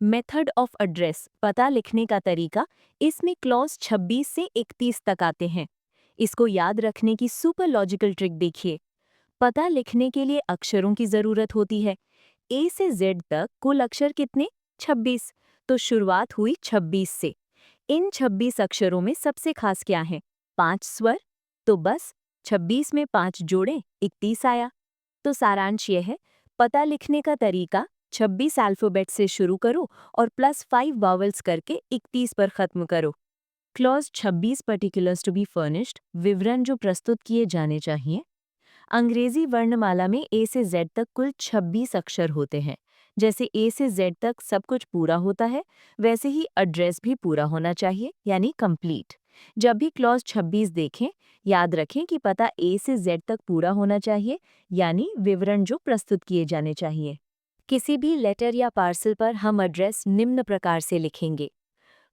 Method of address पता लिखने का तरीका, इसमें क्लॉज 26 से 31 तक आते हैं। इसको याद रखने की सुपर लॉजिकल ट्रिक देखिए। पता लिखने के लिए अक्षरों की जरूरत होती है। ए से जेड तक कुल अक्षर कितने? 26। तो शुरुआत हुई 26 से। इन 26 अक्षरों में सबसे खास क्या है? 5 स्वर। तो बस 26 में 5 जोड़ें, 31 आया। तो सारांश यह है, पता लिखने का तरीका 26 अल्फाबेट से शुरू करो और +5 वावल्स करके 31 पर खत्म करो। Clause 26 particulars to be furnished, विवरण जो प्रस्तुत किए जाने चाहिए। अंग्रेजी वर्णमाला में ए से जेड तक कुल 26 अक्षर होते हैं। जैसे ए से जेड तक सब कुछ पूरा होता है, वैसे ही एड्रेस भी पूरा होना चाहिए, यानी कंप्लीट। जब भी क्लॉज 26 देखें, याद रखें कि पता ए से जेड तक पूरा होना चाहिए, यानी विवरण जो प्रस्तुत किए जाने चाहिए। किसी भी लेटर या पार्सल पर हम एड्रेस निम्न प्रकार से लिखेंगे।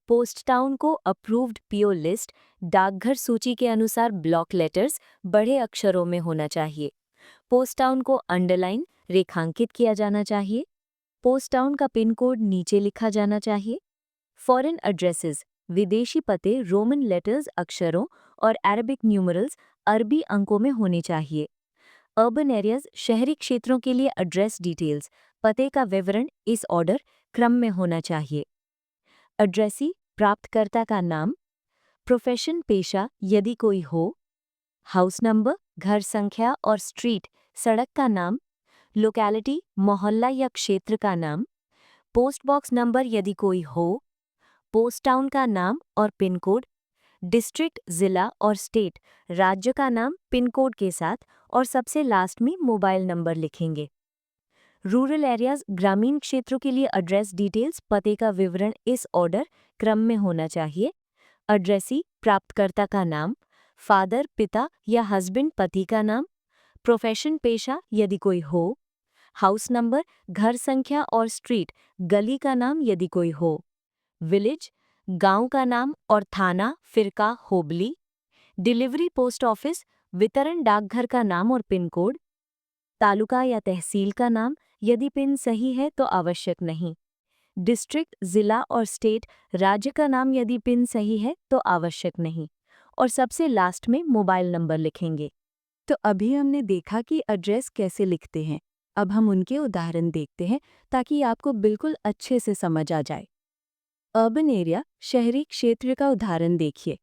पोस्ट टाउन को अप्रूव्ड पीओ लिस्ट, डाकघर सूची के अनुसार ब्लॉक लेटर्स बड़े अक्षरों में होना चाहिए। पोस्ट टाउन को अंडरलाइन रेखांकित किया जाना चाहिए। पोस्ट टाउन का पिन कोड नीचे लिखा जाना चाहिए। फॉरेन एड्रेसेस, विदेशी पते रोमन लेटर्स अक्षरों और अरबिक न्यूमरल्स अरबी अंकों में होने चाहिए। अर्बन एरियाज, शहरी क्षेत्रों के लिए एड्रेस डिटेल्स, पते का विवरण इस ऑर्डर क्रम में होना चाहिए। एड्रेसी, प्राप्तकर्ता का नाम, प्रोफेशन पेशा यदि कोई हो, हाउस नंबर घर संख्या और स्ट्रीट सड़क का नाम, लोकेलिटी मोहल्ला या क्षेत्र का नाम, पोस्ट बॉक्स नंबर यदि कोई हो, पोस्ट टाउन का नाम और पिन कोड, डिस्ट्रिक्ट जिला और स्टेट राज्य का नाम पिन कोड के साथ, और सबसे लास्ट में मोबाइल नंबर लिखेंगे। रूरल एरियाज, ग्रामीण क्षेत्रों के लिए एड्रेस डिटेल्स, पते का विवरण इस ऑर्डर क्रम में होना चाहिए। एड्रेसी, प्राप्तकर्ता का नाम, फादर पिता या हस्बैंड पति का नाम, प्रोफेशन पेशा यदि कोई हो, हाउस नंबर घर संख्या और स्ट्रीट गली का नाम यदि कोई हो, विलेज गांव का नाम और थाना फिरका होबली, डिलीवरी पोस्ट ऑफिस वितरण डाकघर का नाम और पिन कोड, तालुका या तहसील का नाम यदि पिन सही है तो आवश्यक नहीं, डिस्ट्रिक्ट जिला और स्टेट राज्य का नाम यदि पिन सही है तो आवश्यक नहीं, और सबसे लास्ट में मोबाइल नंबर लिखेंगे। तो अभी हमने देखा कि एड्रेस कैसे लिखते हैं। अब हम उनके उदाहरण देखते हैं ताकि आपको बिल्कुल अच्छे से समझ आ जाए। अर्बन एरिया, शहरी क्षेत्र का उदाहरण देखिए।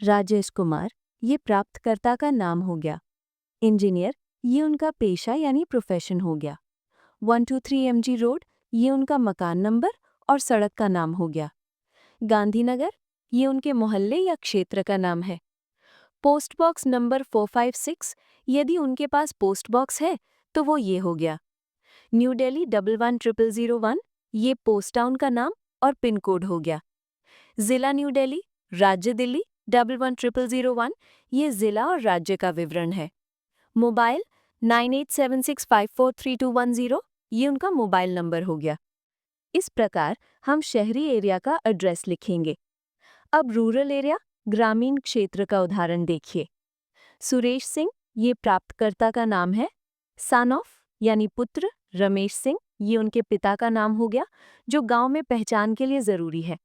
राजेश कुमार, ये प्राप्तकर्ता का नाम हो गया। इंजीनियर, ये उनका पेशा यानी प्रोफेशन हो गया। 123 MG रोड, ये उनका मकान नंबर और सड़क का नाम हो गया। गांधीनगर, ये उनके मोहल्ले या क्षेत्र का नाम है। पोस्ट बॉक्स नंबर 456, यदि उनके पास पोस्ट बॉक्स है तो वो ये हो गया। न्यू दिल्ली 110001, ये पोस्ट टाउन का नाम और पिन कोड हो गया। जिला न्यू दिल्ली, राज्य दिल्ली 110001, ये जिला और राज्य का विवरण है। मोबाइल 9876543210, ये उनका मोबाइल नंबर हो गया। इस प्रकार हम शहरी एरिया का एड्रेस लिखेंगे। अब रूरल एरिया, ग्रामीण क्षेत्र का उदाहरण देखिए। सुरेश सिंह, ये प्राप्तकर्ता का नाम है। सन ऑफ यानी पुत्र रमेश सिंह, ये उनके पिता का नाम हो गया, जो गांव में पहचान के लिए जरूरी है।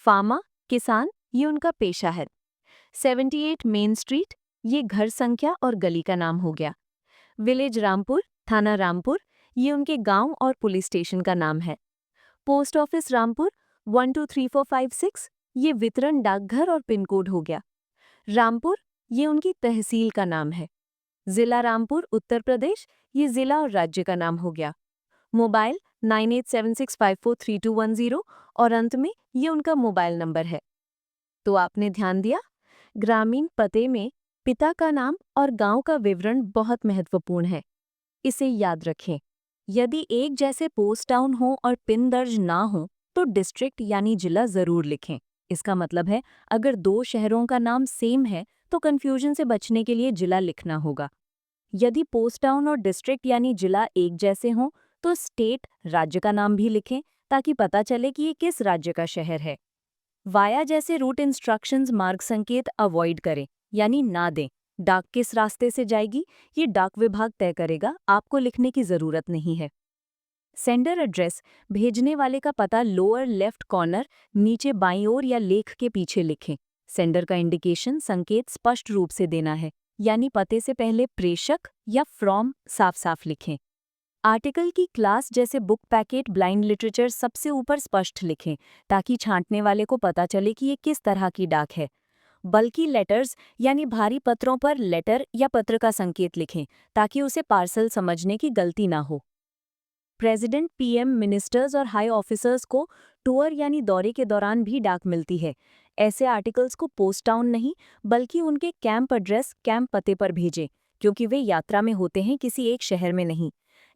फार्मा किसान, ये उनका पेशा है। 78 मेन स्ट्रीट, ये घर संख्या और गली का नाम हो गया। विलेज रामपुर, थाना रामपुर, ये उनके गांव और पुलिस स्टेशन का नाम है। पोस्ट ऑफिस रामपुर 123456, ये वितरण डाकघर और पिन कोड हो गया। रामपुर, ये उनकी तहसील का नाम है। जिला रामपुर उत्तर प्रदेश, ये जिला और राज्य का नाम हो गया। मोबाइल 9876543210, और अंत में ये उनका मोबाइल नंबर है। तो आपने ध्यान दिया, ग्रामीण पते में पिता का नाम और गांव का विवरण बहुत महत्वपूर्ण है। इसे याद रखें। यदि एक जैसे पोस्ट टाउन हो और पिन दर्ज ना हो तो डिस्ट्रिक्ट यानी जिला जरूर लिखें। इसका मतलब है, अगर दो शहरों का नाम सेम है तो कंफ्यूजन से बचने के लिए जिला लिखना होगा। यदि पोस्ट टाउन और डिस्ट्रिक्ट यानी जिला एक जैसे हों तो स्टेट राज्य का नाम भी लिखें, ताकि पता चले कि ये किस राज्य का शहर है। वाया जैसे रूट इंस्ट्रक्शंस मार्ग संकेत अवॉइड करें, यानी ना दें। डाक किस रास्ते से जाएगी ये डाक विभाग तय करेगा, आपको लिखने की जरूरत नहीं है। सेंडर एड्रेस, भेजने वाले का पता लोअर लेफ्ट कॉर्नर नीचे बाईं ओर या लेख के पीछे लिखें। सेंडर का इंडिकेशन संकेत स्पष्ट रूप से देना है, यानी पते से पहले प्रेषक या फ्रॉम साफ-साफ लिखें। आर्टिकल की क्लास जैसे बुक, पैकेट, ब्लाइंड लिटरेचर सबसे ऊपर स्पष्ट लिखें, ताकि छांटने वाले को पता चले कि ये किस तरह की डाक है। बल्कि लेटर्स यानी भारी पत्रों पर लेटर या पत्र का संकेत लिखें, ताकि उसे पार्सल समझने की गलती ना हो। प्रेसिडेंट, पीएम, मिनिस्टर्स और हाई ऑफिसर्स को टूर यानी दौरे के दौरान भी डाक मिलती है। ऐसे आर्टिकल्स को पोस्ट टाउन नहीं, बल्कि उनके कैंप एड्रेस, कैंप पते पर भेजें, क्योंकि वे यात्रा में होते हैं, किसी एक शहर में नहीं।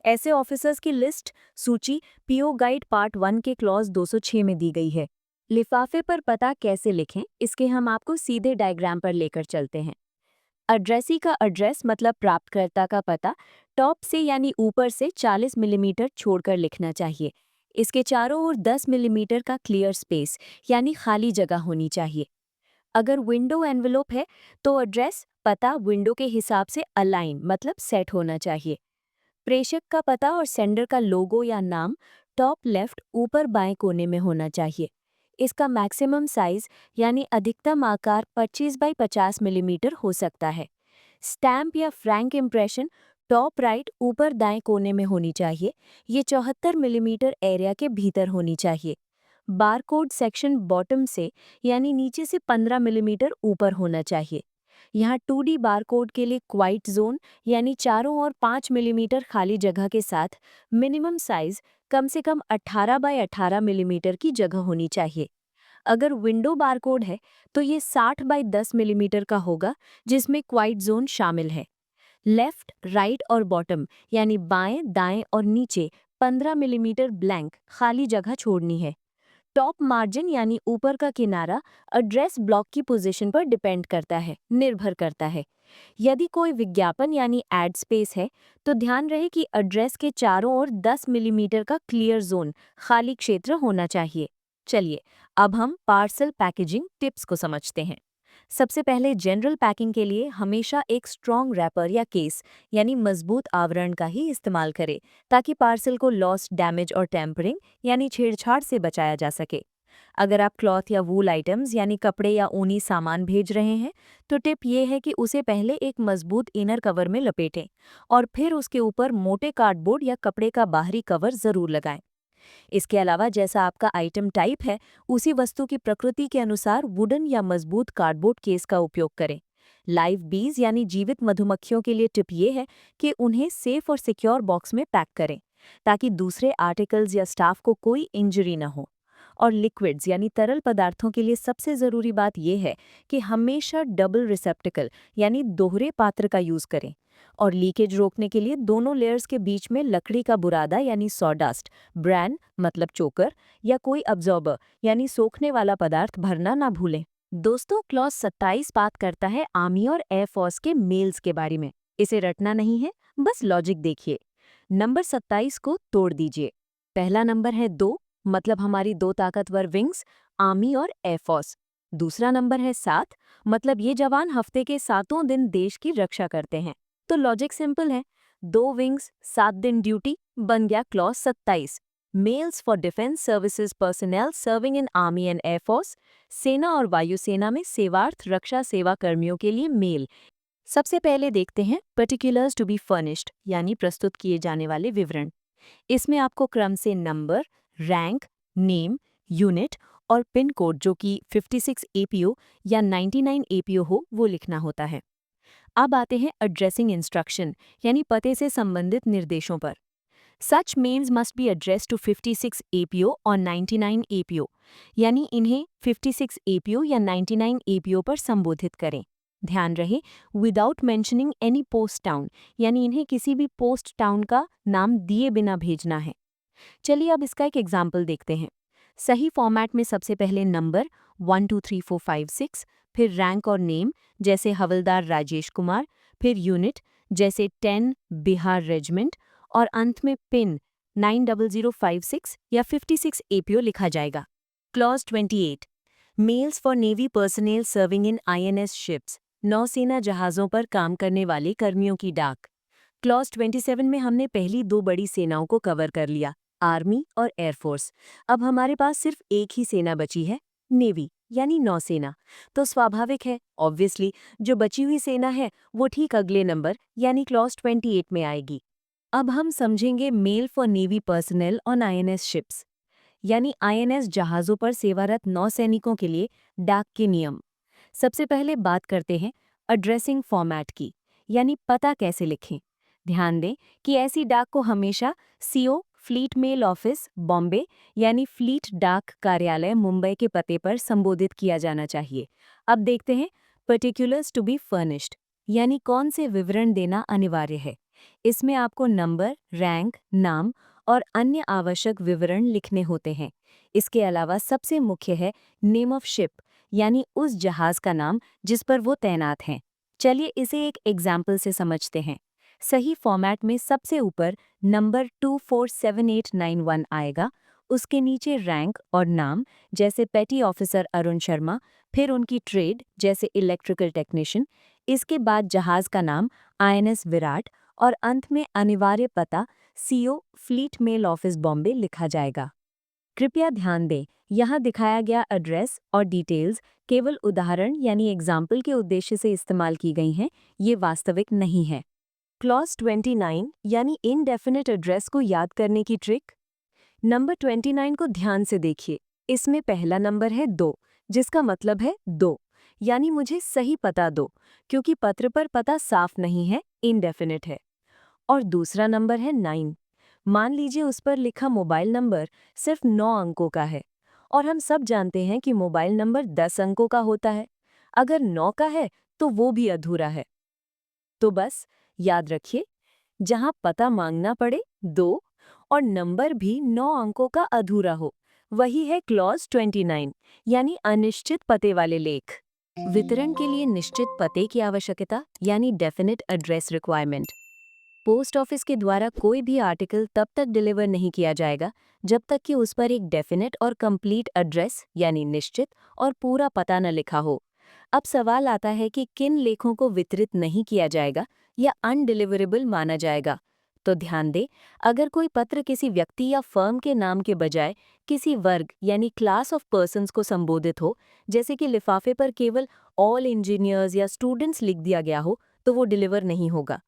ऐसे ऑफिसर्स की लिस्ट, सूची पीओ गाइड पार्ट 1 के क्लॉज 206 में दी गई है। लिफाफे पर पता कैसे लिखें, इसके हम आपको सीधे डायग्राम पर लेकर चलते हैं। एड्रेसी का एड्रेस मतलब प्राप्तकर्ता का पता टॉप से यानी ऊपर से 40 मिलीमीटर छोड़कर लिखना चाहिए। इसके चारों ओर 10 मिलीमीटर का क्लियर स्पेस यानी खाली जगह होनी चाहिए। अगर विंडो एनवेलोप है तो एड्रेस पता विंडो के हिसाब से अलाइन मतलब सेट होना चाहिए। प्रेषक का पता और सेंडर का लोगो या नाम टॉप लेफ्ट ऊपर बाएं कोने में होना चाहिए। इसका मैक्सिमम साइज यानी अधिकतम आकार 25 बाई 50 मिलीमीटर हो सकता है। स्टैम्प या फ्रैंक इम्प्रेशन टॉप राइट ऊपर दाएं कोने में होनी चाहिए। ये 74 मिलीमीटर एरिया के भीतर होनी चाहिए। बारकोड सेक्शन बॉटम से यानी नीचे से 15 मिलीमीटर ऊपर होना चाहिए। यहाँ 2D बारकोड के लिए क्वाइट जोन यानी चारों ओर 5 मिलीमीटर खाली जगह के साथ मिनिमम साइज कम से कम 18 बाय 18 मिलीमीटर की जगह होनी चाहिए। अगर विंडो बारकोड है तो ये 60 बाय 10 मिलीमीटर का होगा, जिसमें क्वाइट जोन शामिल है। लेफ्ट, राइट और बॉटम यानी बाएं, दाएं और नीचे 15 मिलीमीटर ब्लैंक खाली जगह छोड़नी है। टॉप मार्जिन यानी ऊपर का किनारा एड्रेस ब्लॉक की पोजीशन पर डिपेंड करता है, निर्भर करता है। यदि कोई विज्ञापन यानी एड स्पेस है तो ध्यान रहे कि एड्रेस के चारों ओर 10 मिलीमीटर का क्लियर जोन खाली क्षेत्र होना चाहिए। चलिए अब हम पार्सल पैकेजिंग टिप्स को समझते हैं। सबसे पहले जनरल पैकिंग के लिए हमेशा एक स्ट्रॉन्ग रैपर या केस यानी मजबूत आवरण का ही इस्तेमाल करें, ताकि पार्सल को लॉस, डैमेज और टेम्परिंग यानी छेड़छाड़ से बचाया जा सके। अगर आप क्लॉथ या वूल आइटम्स यानी कपड़े या ऊनी सामान भेज रहे हैं तो टिप ये है कि उसे पहले एक मजबूत इनर कवर में लपेटें और फिर उसके ऊपर मोटे कार्डबोर्ड या कपड़े का बाहरी कवर जरूर लगाएं। इसके अलावा जैसा आपका आइटम टाइप है, उसी वस्तु की प्रकृति के अनुसार वुडन या मजबूत कार्डबोर्ड केस का उपयोग करें। लाइव बीज यानी जीवित मधुमक्खियों के लिए टिप ये है कि उन्हें सेफ और सिक्योर बॉक्स में पैक करें, ताकि दूसरे आर्टिकल्स या स्टाफ को कोई इंजरी न हो। और लिक्विड्स यानी तरल पदार्थों के लिए सबसे ज़रूरी बात यह है कि हमेशा डबल रिसेप्टिकल यानी दोहरे पात्र का यूज़ करें। और लीकेज रोकने के लिए दोनों लेयर्स के बीच में लकड़ी का बुरादा यानी सॉडस्ट, ब्रैन मतलब चोकर या कोई अब्जॉर्बर यानी सोखने वाला पदार्थ भरना ना भूलें। दोस्तों, क्लॉज 27 बात करता है आर्मी और एयरफोर्स के मेल्स के बारे में। इसे रटना नहीं है, बस लॉजिक देखिए। नंबर 27 को तोड़ दीजिए। पहला नंबर है 2, मतलब हमारी 2 ताकतवर विंग्स, आर्मी और एयरफोर्स। दूसरा नंबर है 7, मतलब ये जवान हफ्ते के 7 दिन देश की रक्षा करते हैं। तो लॉजिक सिंपल है, 2 विंग्स 7 दिन ड्यूटी, बन गया clause 27। Mails for defence services personnel serving in army and air force, सेना और वायुसेना में सेवार्थ रक्षा सेवा कर्मियों के लिए मेल। सबसे पहले देखते हैं पर्टिकुलर्स टू बी फर्निश्ड यानी प्रस्तुत किए जाने वाले विवरण। इसमें आपको क्रम से नंबर, रैंक, नेम, यूनिट और पिन कोड जो कि 56 एपीओ या 99 एपीओ हो वो लिखना होता है। अब आते हैं एड्रेसिंग इंस्ट्रक्शन यानी पते से संबंधित निर्देशों पर। Such mails must be address to 56 APO और 99 एपीओ, यानी इन्हें 56 एपीओ या 99 एपीओ पर संबोधित करें। ध्यान रहे, without mentioning any post town, यानी इन्हें किसी भी पोस्ट टाउन का नाम दिए बिना भेजना है। चलिए अब इसका एक एग्जाम्पल देखते हैं। सही फॉर्मेट में सबसे पहले नंबर 1 2 3 4 5 6, फिर रैंक और नेम जैसे हवलदार राजेश कुमार, फिर यूनिट जैसे 10 बिहार रेजिमेंट और अंत में पिन 90056 या 56 एपीओ लिखा जाएगा। Clause 28, mails for navy personnel serving in INS ships, नौसेना जहाज़ों पर काम करने वाले कर्मियों की डाक। क्लॉज 27 में हमने पहली 2 बड़ी सेनाओं को कवर कर लिया। आर्मी और एयरफोर्स। अब हमारे पास सिर्फ एक ही सेना बची है, नेवी यानी नौसेना। तो स्वाभाविक है, ऑब्वियसली, जो बची हुई सेना है वो ठीक अगले नंबर यानी क्लॉज 28 में आएगी। अब हम समझेंगे mail for navy personnel on INS ships, यानी आईएनएस जहाज़ों पर सेवारत नौसैनिकों के लिए डाक के नियम। सबसे पहले बात करते हैं एड्रेसिंग फॉर्मेट की, यानी पता कैसे लिखें। ध्यान दें कि ऐसी डाक को हमेशा CO fleet mail office Bombay यानी फ्लीट डाक कार्यालय मुंबई के पते पर संबोधित किया जाना चाहिए। अब देखते हैं पर्टिकुलर्स टू बी फर्निश्ड, यानी कौन से विवरण देना अनिवार्य है। इसमें आपको नंबर, रैंक, नाम और अन्य आवश्यक विवरण लिखने होते हैं। इसके अलावा सबसे मुख्य है नेम ऑफ शिप, यानी उस जहाज का नाम जिस पर वो तैनात हैं। चलिए इसे एक एग्जाम्पल से समझते हैं। सही फॉर्मेट में सबसे ऊपर नंबर 247891 आएगा, उसके नीचे रैंक और नाम जैसे पेटी ऑफिसर अरुण शर्मा, फिर उनकी ट्रेड जैसे इलेक्ट्रिकल टेक्नीशियन, इसके बाद जहाज का नाम आईएनएस विराट और अंत में अनिवार्य पता CO fleet mail office Bombay लिखा जाएगा। कृपया ध्यान दें, यहाँ दिखाया गया एड्रेस और डिटेल्स केवल उदाहरण यानी एग्जाम्पल के उद्देश्य से इस्तेमाल की गई हैं, ये वास्तविक नहीं है। क्लॉज 29 यानी इनडेफिनिट एड्रेस को याद करने की ट्रिक। नंबर 29 को ध्यान से देखिए। इसमें पहला नंबर है 2, जिसका मतलब है 2, यानी मुझे सही पता दो, क्योंकि पत्र पर पता साफ नहीं है, इनडेफिनिट है। और दूसरा नंबर है 9। मान लीजिए उस पर लिखा मोबाइल नंबर सिर्फ 9 अंकों का है, और हम सब जानते हैं कि मोबाइल नंबर 10 अंकों का होता है। अगर 9 का है तो वो भी अधूरा है। तो बस याद रखिए, जहां पता मांगना पड़े 2 और नंबर भी 9 अंकों का अधूरा हो, वही है क्लॉज 29 यानी अनिश्चित पते वाले लेख। वितरण के लिए निश्चित पते की आवश्यकता यानी definite address requirement. Post office के द्वारा कोई भी आर्टिकल तब तक डिलीवर नहीं किया जाएगा जब तक कि उस पर एक डेफिनेट और कंप्लीट एड्रेस यानी निश्चित और पूरा पता न लिखा हो। अब सवाल आता है कि किन लेखों को वितरित नहीं किया जाएगा या अनडिलीवरेबल माना जाएगा। तो ध्यान दें, अगर कोई पत्र किसी व्यक्ति या फर्म के नाम के बजाय किसी वर्ग यानी क्लास ऑफ पर्सन्स को संबोधित हो, जैसे कि लिफाफे पर केवल ऑल इंजीनियर्स या स्टूडेंट्स लिख दिया गया हो, तो वो डिलीवर नहीं होगा।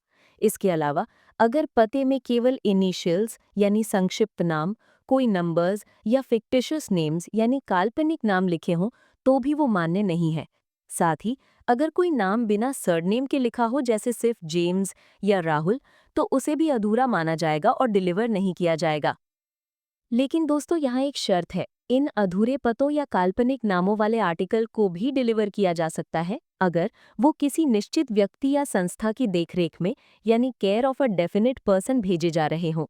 इसके अलावा अगर पते में केवल इनिशियल्स यानी संक्षिप्त नाम, कोई नंबर्स या फिक्टिशियस नेम्स यानी काल्पनिक नाम लिखे हों, तो भी वो मान्य नहीं है। साथ ही अगर कोई नाम बिना सरनेम के लिखा हो, जैसे सिर्फ जेम्स या राहुल, तो उसे भी अधूरा माना जाएगा और डिलीवर नहीं किया जाएगा। लेकिन दोस्तों, यहाँ एक शर्त है, इन अधूरे पतों या काल्पनिक नामों वाले आर्टिकल को भी डिलीवर किया जा सकता है अगर वो किसी निश्चित व्यक्ति या संस्था की देखरेख में यानी care of a definite person भेजे जा रहे हों,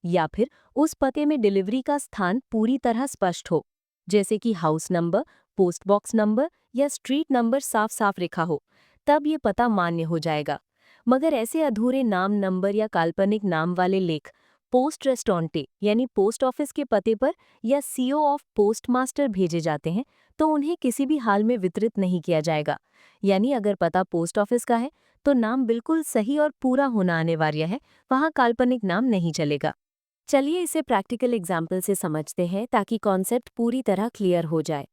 या फिर उस पते में डिलीवरी का स्थान पूरी तरह स्पष्ट हो, जैसे कि house number, post box number या स्ट्रीट नंबर साफ साफ लिखा हो, तब ये पता मान्य हो जाएगा। मगर ऐसे अधूरे नाम, नंबर या काल्पनिक नाम वाले लेख पोस्ट रेस्टोरेंटे यानी पोस्ट ऑफिस के पते पर या सीओ ऑफ पोस्टमास्टर भेजे जाते हैं, तो उन्हें किसी भी हाल में वितरित नहीं किया जाएगा। यानी अगर पता पोस्ट ऑफिस का है तो नाम बिल्कुल सही और पूरा होना अनिवार्य है, वहाँ काल्पनिक नाम नहीं चलेगा। चलिए इसे प्रैक्टिकल एग्जाम्पल से समझते हैं ताकि कॉन्सेप्ट पूरी तरह क्लियर हो जाए।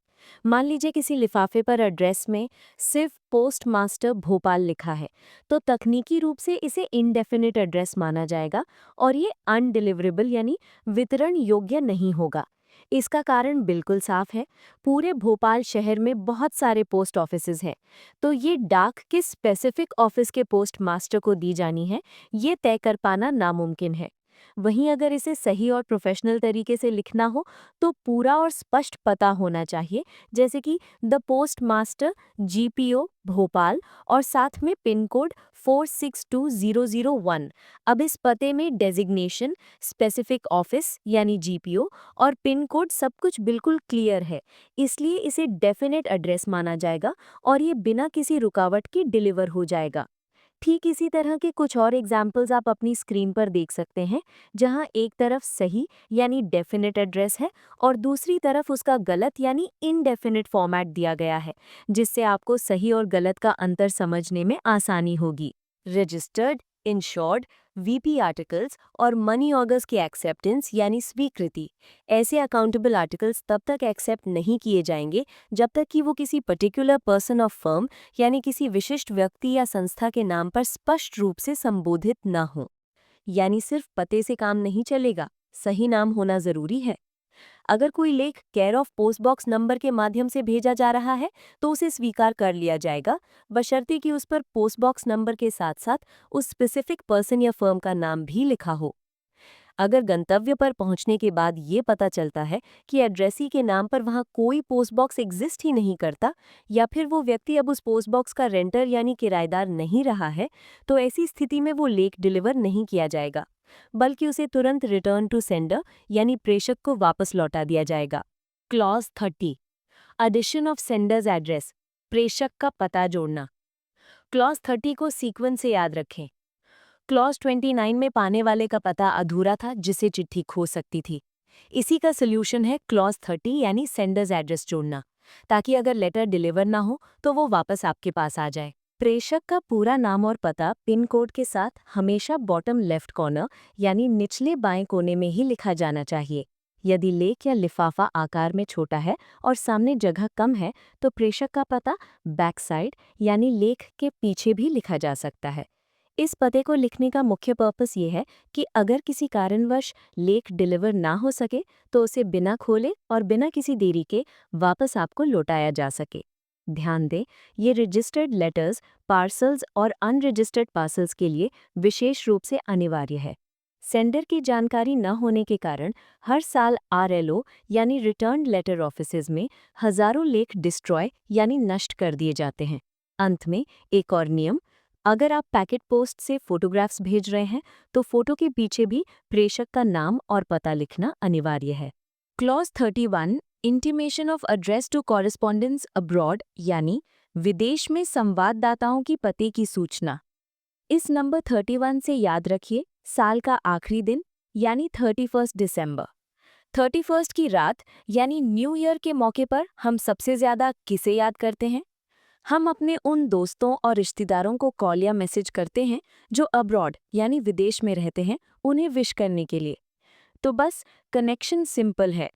मान लीजिए किसी लिफाफे पर एड्रेस में सिर्फ पोस्ट मास्टर भोपाल लिखा है, तो तकनीकी रूप से इसे इनडेफिनिट एड्रेस माना जाएगा और ये अनडिलीवरेबल यानी वितरण योग्य नहीं होगा। इसका कारण बिल्कुल साफ है, पूरे भोपाल शहर में बहुत सारे पोस्ट ऑफिसेज हैं, तो ये डाक किस स्पेसिफिक ऑफिस के पोस्ट मास्टर को दी जानी है, ये तय कर पाना नामुमकिन है। वहीं अगर इसे सही और प्रोफेशनल तरीके से लिखना हो तो पूरा और स्पष्ट पता होना चाहिए, जैसे कि the post master GPO Bhopal और साथ में पिन कोड 462001। अब इस पते में डेजिग्नेशन, स्पेसिफिक ऑफिस यानी जीपीओ और पिन कोड सब कुछ बिल्कुल क्लियर है, इसलिए इसे डेफिनेट एड्रेस माना जाएगा और ये बिना किसी रुकावट की डिलीवर हो जाएगा। ठीक इसी तरह के कुछ और एग्जाम्पल्स आप अपनी स्क्रीन पर देख सकते हैं, जहां एक तरफ सही यानी डेफिनेट एड्रेस है और दूसरी तरफ उसका गलत यानी इनडेफिनेट फॉर्मेट दिया गया है, जिससे आपको सही और गलत का अंतर समझने में आसानी होगी। रजिस्टर्ड, इंश्योर्ड, वीपी आर्टिकल्स और मनी ऑर्डर्स की एक्सेप्टेंस यानी स्वीकृति। ऐसे अकाउंटेबल आर्टिकल्स तब तक एक्सेप्ट नहीं किए जाएंगे जब तक कि वो किसी पर्टिकुलर पर्सन ऑफ फर्म यानी किसी विशिष्ट व्यक्ति या संस्था के नाम पर स्पष्ट रूप से संबोधित न हो। यानी सिर्फ पते से काम नहीं चलेगा, सही नाम होना जरूरी है। अगर कोई लेख care of post box number के माध्यम से भेजा जा रहा है तो उसे स्वीकार कर लिया जाएगा, बशर्ते कि उस पर पोस्ट बॉक्स नंबर के साथ साथ उस स्पेसिफिक पर्सन या फर्म का नाम भी लिखा हो। अगर गंतव्य पर पहुंचने के बाद ये पता चलता है कि एड्रेसी के नाम पर वहां कोई पोस्ट बॉक्स एग्जिस्ट ही नहीं करता, या फिर वो व्यक्ति अब उस पोस्ट बॉक्स का रेंटर यानी किराएदार नहीं रहा है, तो ऐसी स्थिति में वो लेख डिलीवर नहीं किया जाएगा, बल्कि उसे तुरंत रिटर्न टू सेंडर यानी प्रेषक को वापस लौटा दिया जाएगा। Clause 30, addition of sender's address, प्रेषक का पता जोड़ना। क्लॉज 30 को सीक्वेंस से याद रखें। क्लॉज 29 में पाने वाले का पता अधूरा था जिससे चिट्ठी खो सकती थी। इसी का सोल्यूशन है क्लॉज 30 यानी सेंडर्स एड्रेस जोड़ना, ताकि अगर लेटर डिलीवर ना हो तो वो वापस आपके पास आ जाए। प्रेषक का पूरा नाम और पता पिन कोड के साथ हमेशा बॉटम लेफ्ट कॉर्नर यानी निचले बाएं कोने में ही लिखा जाना चाहिए। यदि लेख या लिफाफा आकार में छोटा है और सामने जगह कम है तो प्रेषक का पता बैक साइड यानी लेख के पीछे भी लिखा जा सकता है। इस पते को लिखने का मुख्य पर्पस ये है कि अगर किसी कारणवश लेख डिलीवर ना हो सके तो उसे बिना खोले और बिना किसी देरी के वापस आपको लौटाया जा सके। ध्यान दें, ये रजिस्टर्ड लेटर्स, पार्सल्स और अनरजिस्टर्ड पार्सल्स के लिए विशेष रूप से अनिवार्य है। सेंडर की जानकारी न होने के कारण हर साल आरएलओ यानी रिटर्न लेटर ऑफिसेज में हजारों लेख डिस्ट्रॉय यानी नष्ट कर दिए जाते हैं। अंत में एक और नियम, अगर आप पैकेट पोस्ट से फोटोग्राफ्स भेज रहे हैं तो फोटो के पीछे भी प्रेषक का नाम और पता लिखना अनिवार्य है। Clause 31, intimation of address to correspondence abroad यानी विदेश में संवाददाताओं की पते की सूचना। इस नंबर 31 से याद रखिए साल का आखिरी दिन यानी 31 दिसंबर। 31 की रात यानी न्यू ईयर के मौके पर हम सबसे ज्यादा किसे याद करते हैं? हम अपने उन दोस्तों और रिश्तेदारों को कॉल या मैसेज करते हैं जो अब्रॉड यानी विदेश में रहते हैं, उन्हें विश करने के लिए। तो बस कनेक्शन सिंपल है,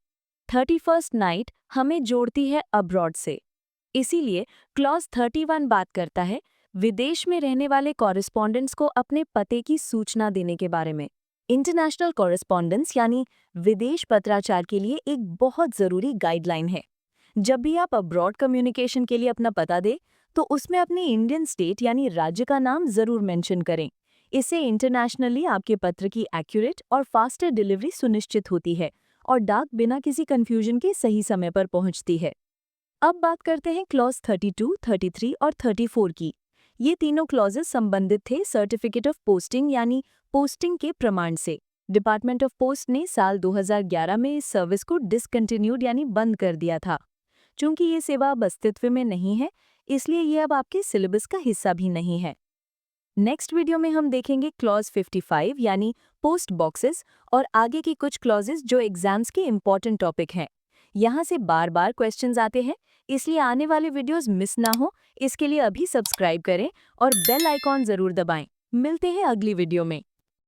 31st नाइट हमें जोड़ती है अब्रॉड से। इसीलिए क्लॉज 31 बात करता है विदेश में रहने वाले कॉरेस्पॉन्डेंट्स को अपने पते की सूचना देने के बारे में। इंटरनेशनल कॉरेस्पॉन्डेंस यानी विदेश पत्राचार के लिए एक बहुत ज़रूरी गाइडलाइन है। जब भी आप अब्रॉड कम्युनिकेशन के लिए अपना पता दें तो उसमें अपने इंडियन स्टेट यानी राज्य का नाम ज़रूर मेंशन करें। इससे इंटरनेशनली आपके पत्र की एक्यूरेट और फास्टर डिलीवरी सुनिश्चित होती है और डाक बिना किसी कंफ्यूजन के सही समय पर पहुंचती है। अब बात करते हैं क्लॉज 32, 33 और 34 की। ये तीनों क्लॉजेस संबंधित थे सर्टिफिकेट ऑफ पोस्टिंग यानी पोस्टिंग के प्रमाण से। डिपार्टमेंट ऑफ पोस्ट ने साल 2011 में इस सर्विस को डिसकंटिन्यूड यानी बंद कर दिया था। चूंकि ये सेवा अब अस्तित्व में नहीं है, इसलिए ये अब आपके सिलेबस का हिस्सा भी नहीं है। नेक्स्ट वीडियो में हम देखेंगे क्लॉज 55 यानी पोस्ट बॉक्सेस और आगे की कुछ क्लॉजेस जो एग्जाम्स के इम्पॉर्टेंट टॉपिक हैं। यहाँ से बार बार क्वेश्चंस आते हैं, इसलिए आने वाले वीडियोस मिस ना हो इसके लिए अभी सब्सक्राइब करें और बेल आइकॉन जरूर दबाएं। मिलते हैं अगली वीडियो में।